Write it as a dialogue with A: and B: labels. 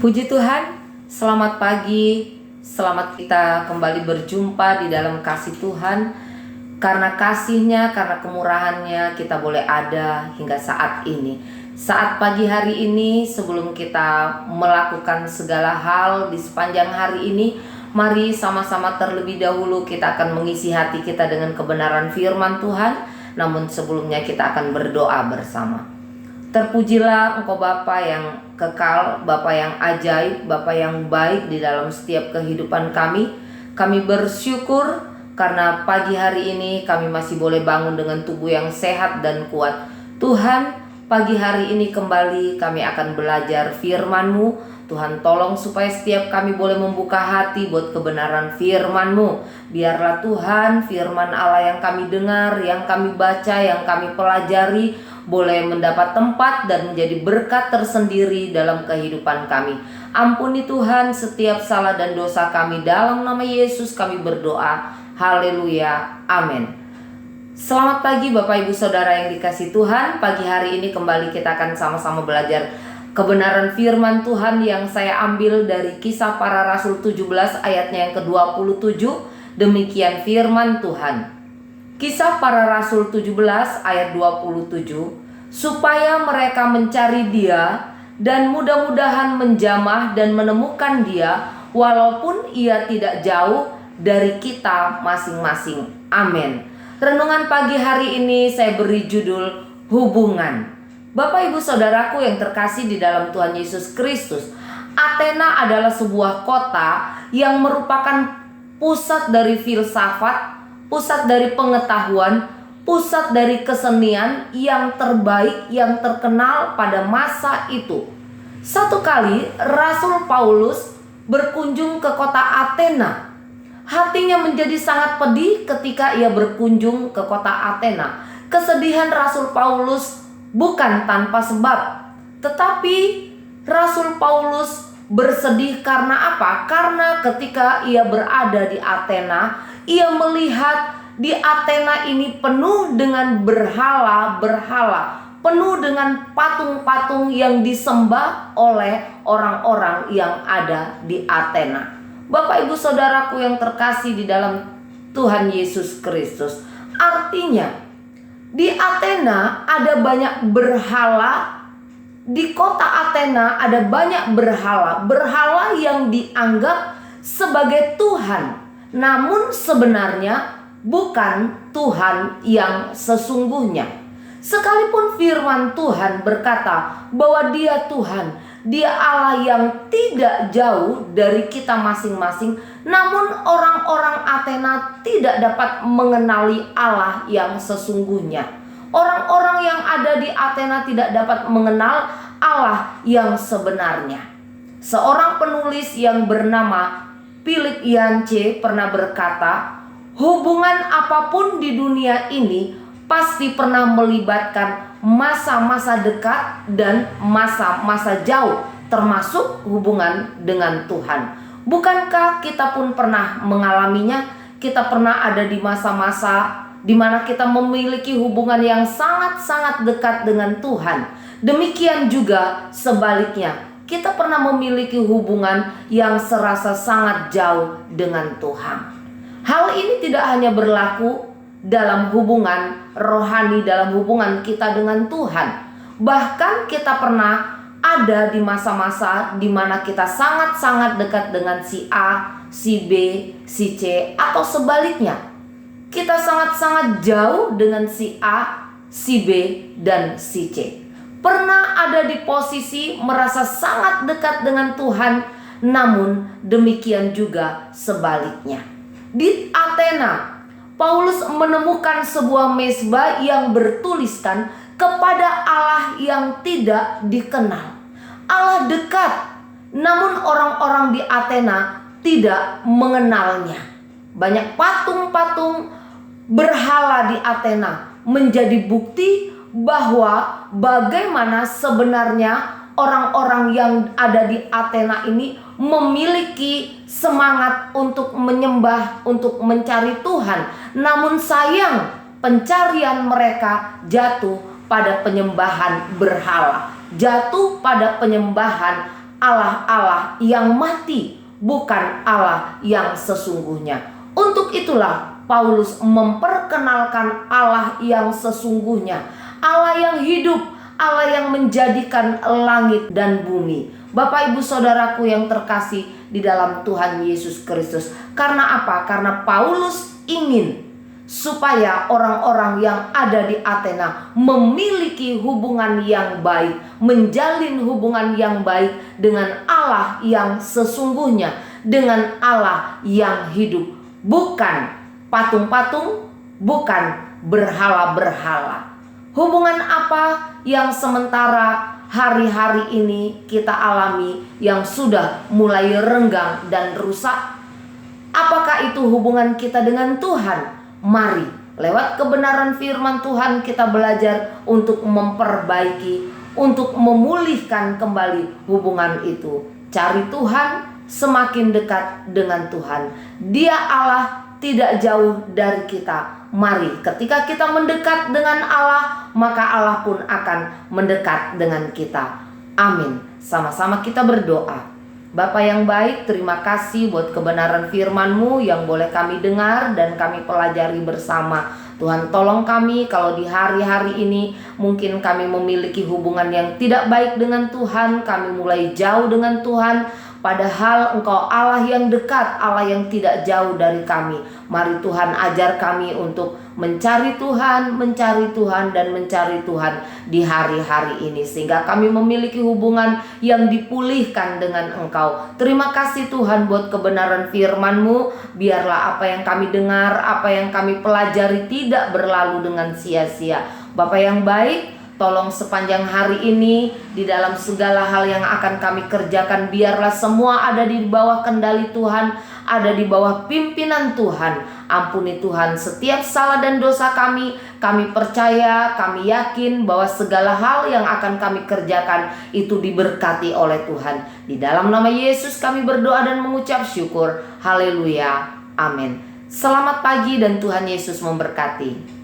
A: Puji Tuhan, selamat pagi, selamat kita kembali berjumpa di dalam kasih Tuhan. Karena kasih-Nya, karena kemurahan-Nya kita boleh ada hingga saat ini. Saat pagi hari ini, sebelum kita melakukan segala hal di sepanjang hari ini, mari sama-sama terlebih dahulu kita akan mengisi hati kita dengan kebenaran firman Tuhan. Namun sebelumnya kita akan berdoa bersama. Terpujilah Engkau Bapa yang kekal, Bapa yang ajaib, Bapa yang baik di dalam setiap kehidupan kami. Kami bersyukur karena pagi hari ini kami masih boleh bangun dengan tubuh yang sehat dan kuat. Tuhan, pagi hari ini kembali kami akan belajar firman-Mu. Tuhan, tolong supaya setiap kami boleh membuka hati buat kebenaran firman-Mu. Biarlah Tuhan, firman Allah yang kami dengar, yang kami baca, yang kami pelajari boleh mendapat tempat dan menjadi berkat tersendiri dalam kehidupan kami. Ampuni Tuhan setiap salah dan dosa kami. Dalam nama Yesus kami berdoa. Haleluya. Amin. Selamat pagi Bapak Ibu Saudara yang dikasihi Tuhan. Pagi hari ini kembali kita akan sama-sama belajar kebenaran firman Tuhan yang saya ambil dari Kisah Para Rasul 17 ayatnya yang ke-27. Demikian firman Tuhan. Kisah Para Rasul 17 ayat 27, supaya mereka mencari Dia dan mudah-mudahan menjamah dan menemukan Dia walaupun Ia tidak jauh dari kita masing-masing. Amin. Renungan pagi hari ini saya beri judul hubungan. Bapak Ibu Saudaraku yang terkasih di dalam Tuhan Yesus Kristus, Athena adalah sebuah kota yang merupakan pusat dari filsafat, pusat dari pengetahuan, pusat dari kesenian yang terbaik, yang terkenal pada masa itu. Satu kali Rasul Paulus berkunjung ke kota Athena. Hatinya menjadi sangat pedih ketika ia berkunjung ke kota Athena. Kesedihan Rasul Paulus bukan tanpa sebab, tetapi Rasul Paulus bersedih karena apa? Karena ketika ia berada di Athena, ia melihat di Athena ini penuh dengan berhala-berhala, penuh dengan patung-patung yang disembah oleh orang-orang yang ada di Athena. Bapak Ibu Saudaraku yang terkasih di dalam Tuhan Yesus Kristus, artinya di Athena ada banyak berhala. Di kota Athena ada banyak berhala yang dianggap sebagai Tuhan, namun sebenarnya bukan Tuhan yang sesungguhnya. Sekalipun firman Tuhan berkata bahwa Dia Tuhan, Dia Allah yang tidak jauh dari kita masing-masing, namun orang-orang Athena tidak dapat mengenali Allah yang sesungguhnya. Orang-orang yang ada di Athena tidak dapat mengenal Allah yang sebenarnya. Seorang penulis yang bernama Philip Yancey pernah berkata, hubungan apapun di dunia ini pasti pernah melibatkan masa-masa dekat dan masa-masa jauh, termasuk hubungan dengan Tuhan. Bukankah kita pun pernah mengalaminya? Kita pernah ada di masa-masa di mana kita memiliki hubungan yang sangat-sangat dekat dengan Tuhan. Demikian juga sebaliknya, kita pernah memiliki hubungan yang serasa sangat jauh dengan Tuhan. Hal ini tidak hanya berlaku dalam hubungan rohani, dalam hubungan kita dengan Tuhan. Bahkan kita pernah ada di masa-masa di mana kita sangat-sangat dekat dengan si A, si B, si C, atau sebaliknya. Kita sangat-sangat jauh dengan si A, si B, dan si C. Pernah ada di posisi merasa sangat dekat dengan Tuhan, namun demikian juga sebaliknya. Di Athena, Paulus menemukan sebuah mezbah yang bertuliskan kepada Allah yang tidak dikenal. Allah dekat, namun orang-orang di Athena tidak mengenalnya. Banyak patung-patung berhala di Athena menjadi bukti bahwa bagaimana sebenarnya orang-orang yang ada di Athena ini memiliki semangat untuk menyembah, untuk mencari Tuhan. Namun sayang, pencarian mereka jatuh pada penyembahan berhala, jatuh pada penyembahan Allah yang mati, bukan Allah yang sesungguhnya. Untuk itulah Paulus memperkenalkan Allah yang sesungguhnya, Allah yang hidup, Allah yang menjadikan langit dan bumi. Bapak ibu saudaraku yang terkasih di dalam Tuhan Yesus Kristus. Karena apa? Karena Paulus ingin supaya orang-orang yang ada di Athena memiliki hubungan yang baik, menjalin hubungan yang baik dengan Allah yang sesungguhnya, dengan Allah yang hidup, bukan patung-patung, bukan berhala-berhala. Hubungan apa yang sementara hari-hari ini kita alami yang sudah mulai renggang dan rusak? Apakah itu hubungan kita dengan Tuhan? Mari lewat kebenaran firman Tuhan kita belajar untuk memperbaiki, untuk memulihkan kembali hubungan itu. Cari Tuhan, semakin dekat dengan Tuhan. Dia Allah, tidak jauh dari kita. Mari ketika kita mendekat dengan Allah, maka Allah pun akan mendekat dengan kita. Amin. Sama-sama kita berdoa. Bapa yang baik, terima kasih buat kebenaran firman-Mu yang boleh kami dengar dan kami pelajari bersama. Tuhan, tolong kami kalau di hari-hari ini mungkin kami memiliki hubungan yang tidak baik dengan Tuhan, kami mulai jauh dengan Tuhan, padahal Engkau Allah yang dekat, Allah yang tidak jauh dari kami. Mari Tuhan ajar kami untuk mencari Tuhan, dan mencari Tuhan di hari-hari ini, sehingga kami memiliki hubungan yang dipulihkan dengan Engkau. Terima kasih Tuhan buat kebenaran firman-Mu. Biarlah apa yang kami dengar, apa yang kami pelajari tidak berlalu dengan sia-sia. Bapa yang baik, tolong sepanjang hari ini di dalam segala hal yang akan kami kerjakan, biarlah semua ada di bawah kendali Tuhan, ada di bawah pimpinan Tuhan. Ampuni Tuhan setiap salah dan dosa kami. Kami percaya, kami yakin bahwa segala hal yang akan kami kerjakan itu diberkati oleh Tuhan. Di dalam nama Yesus kami berdoa dan mengucap syukur. Haleluya. Amin. Selamat pagi dan Tuhan Yesus memberkati.